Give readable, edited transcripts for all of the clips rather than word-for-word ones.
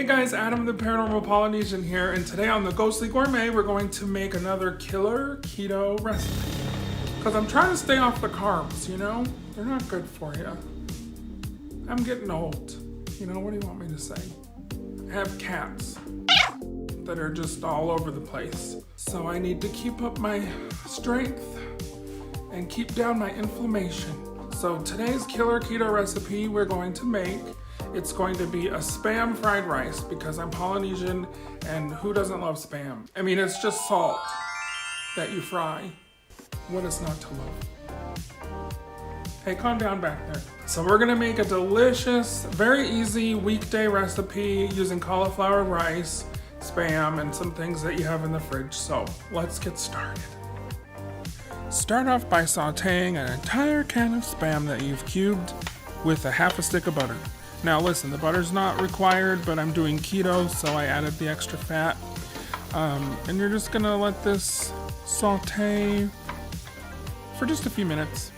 Hey guys, Adam the Paranormal Polynesian here, and today on the Ghostly Gourmet we're going to make another killer keto recipe. Because I'm trying to stay off the carbs, you know? They're not good for you. I'm getting old. You know, what do you want me to say? I have cats that are just all over the place. So I need to keep up my strength and keep down my inflammation. So today's killer keto recipe we're going to make, it's going to be a Spam fried rice because I'm Polynesian and who doesn't love Spam? I mean, it's just salt that you fry. What is not to love? Hey, calm down back there. So we're gonna make a delicious, very easy weekday recipe using cauliflower rice, Spam, and some things that you have in the fridge. So let's get started. Start off by sauteing an entire can of Spam that you've cubed with a half a stick of butter. Now listen, the butter's not required, but I'm doing keto, so I added the extra fat. And you're just gonna let this saute for just a few minutes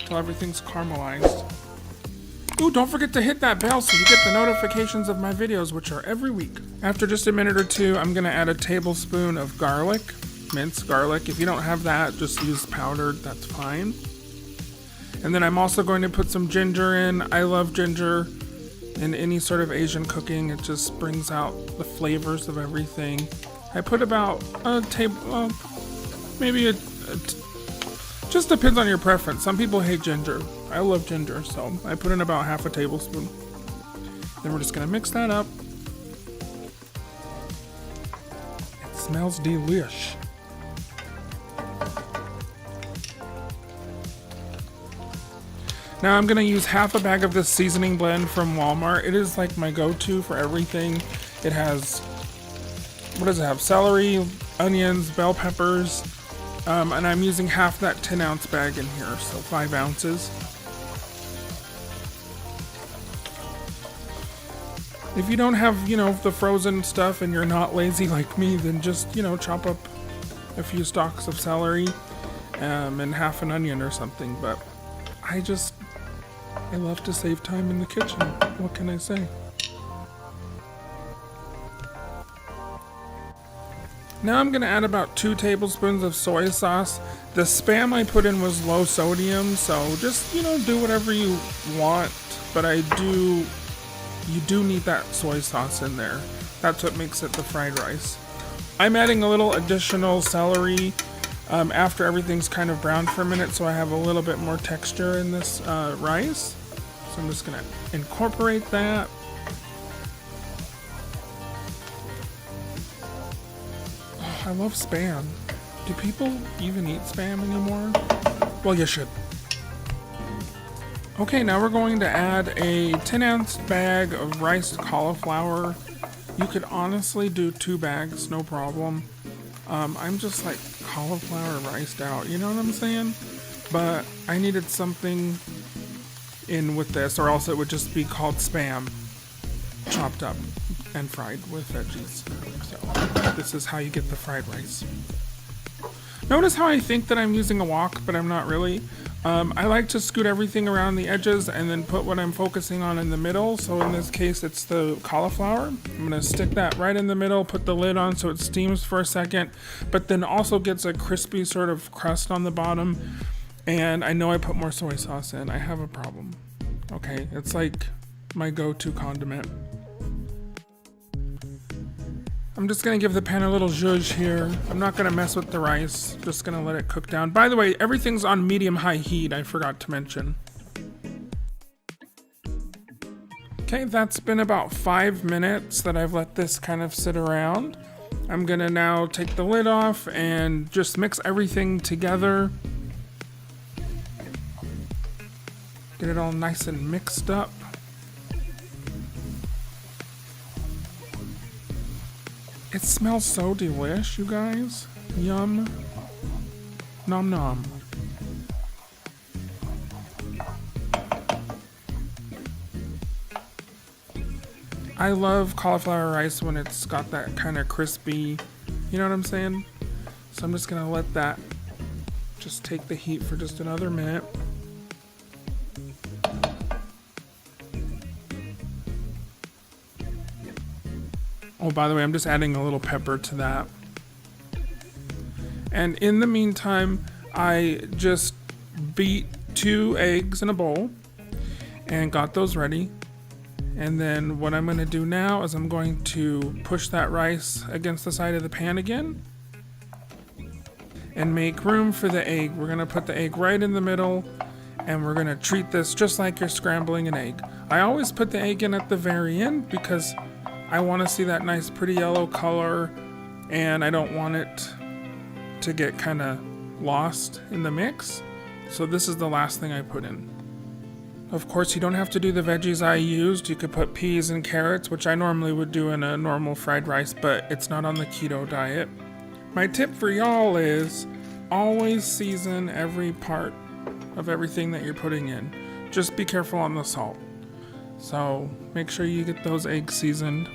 until everything's caramelized. Ooh, don't forget to hit that bell so you get the notifications of my videos, which are every week. After just a minute or two, I'm gonna add a tablespoon of garlic, minced garlic. If you don't have that, just use powdered, that's fine. And then I'm also going to put some ginger in. I love ginger in any sort of Asian cooking. It just brings out the flavors of everything. I put about a table, just depends on your preference. Some people hate ginger. I love ginger, so I put in about half a tablespoon. Then we're just gonna mix that up. It smells delish. Now I'm gonna use half a bag of this seasoning blend from Walmart. It is like my go-to for everything. It has, what does it have? Celery, onions, bell peppers, and I'm using half that 10-ounce bag in here, so 5 ounces. If you don't have, you know, the frozen stuff and you're not lazy like me, then just, you know, chop up a few stalks of celery and half an onion or something, but I love to save time in the kitchen. What can I say? Now I'm gonna add about 2 tablespoons of soy sauce. The Spam I put in was low sodium, so just, you know, do whatever you want, but you do need that soy sauce in there. That's what makes it the fried rice. I'm adding a little additional celery after everything's kind of browned for a minute, so I have a little bit more texture in this rice. So I'm just gonna incorporate that. Oh, I love Spam. Do people even eat Spam anymore? Well, you should. Okay, now we're going to add a 10-ounce bag of riced cauliflower. You could honestly do 2 bags, no problem. I'm just like cauliflower riced out, you know what I'm saying? But I needed something in with this, or else it would just be called Spam, chopped up and fried with veggies. So this is how you get the fried rice. Notice how I think that I'm using a wok, but I'm not really. I like to scoot everything around the edges and then put what I'm focusing on in the middle. So in this case, it's the cauliflower. I'm gonna stick that right in the middle, put the lid on so it steams for a second, but then also gets a crispy sort of crust on the bottom. And I know I put more soy sauce in. I have a problem. Okay, it's like my go-to condiment. I'm just gonna give the pan a little zhuzh here. I'm not gonna mess with the rice. Just gonna let it cook down. By the way, everything's on medium-high heat, I forgot to mention. Okay, that's been about 5 minutes that I've let this kind of sit around. I'm gonna now take the lid off and just mix everything together. Get it all nice and mixed up. It smells so delish, you guys. Yum. Nom nom. I love cauliflower rice when it's got that kind of crispy, you know what I'm saying? So I'm just gonna let that just take the heat for just another minute. Oh, by the way, I'm just adding a little pepper to that. And in the meantime, I just beat 2 eggs in a bowl and got those ready. And then what I'm going to do now is I'm going to push that rice against the side of the pan again and make room for the egg. We're going to put the egg right in the middle, and we're going to treat this just like you're scrambling an egg. I always put the egg in at the very end because I want to see that nice pretty yellow color, and I don't want it to get kind of lost in the mix. So this is the last thing I put in. Of course, you don't have to do the veggies I used. You could put peas and carrots, which I normally would do in a normal fried rice, but it's not on the keto diet. My tip for y'all is always season every part of everything that you're putting in. Just be careful on the salt. So make sure you get those eggs seasoned.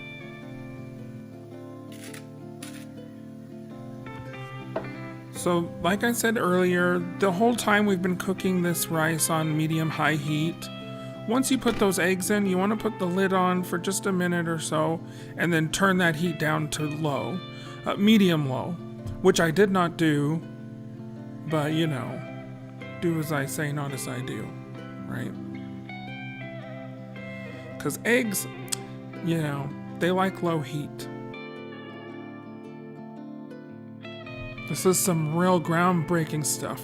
So like I said earlier, the whole time we've been cooking this rice on medium-high heat. Once you put those eggs in, you want to put the lid on for just a minute or so, and then turn that heat down to low, medium-low, which I did not do, but you know, do as I say, not as I do, right? Because eggs, you know, they like low heat. This is some real groundbreaking stuff.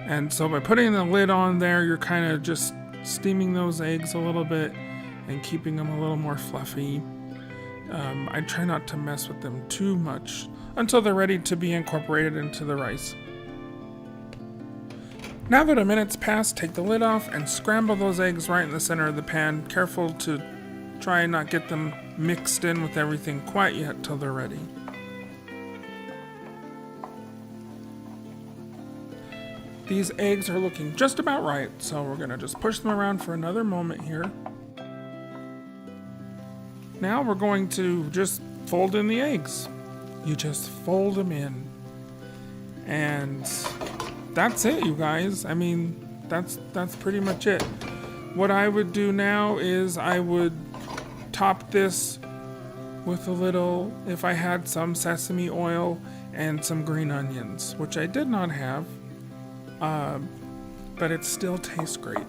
And so by putting the lid on there, you're kind of just steaming those eggs a little bit and keeping them a little more fluffy. I try not to mess with them too much until they're ready to be incorporated into the rice. Now that a minute's passed, take the lid off and scramble those eggs right in the center of the pan. Careful to try and not get them mixed in with everything quite yet till they're ready. These eggs are looking just about right, so we're gonna just push them around for another moment here. Now we're going to just fold in the eggs. You just fold them in. And that's it, you guys. I mean, that's pretty much it. What I would do now is I would top this with a little, if I had some sesame oil and some green onions, which I did not have. But it still tastes great.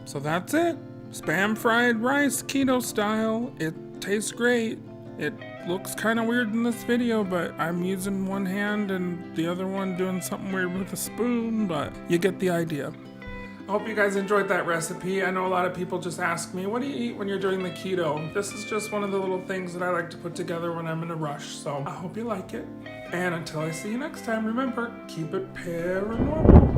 So that's it. Spam fried rice, keto style. It tastes great. It looks kind of weird in this video, but I'm using one hand and the other one doing something weird with a spoon, but you get the idea. I hope you guys enjoyed that recipe. I know a lot of people just ask me, what do you eat when you're doing the keto? This is just one of the little things that I like to put together when I'm in a rush, so I hope you like it. And until I see you next time, remember, keep it paranormal.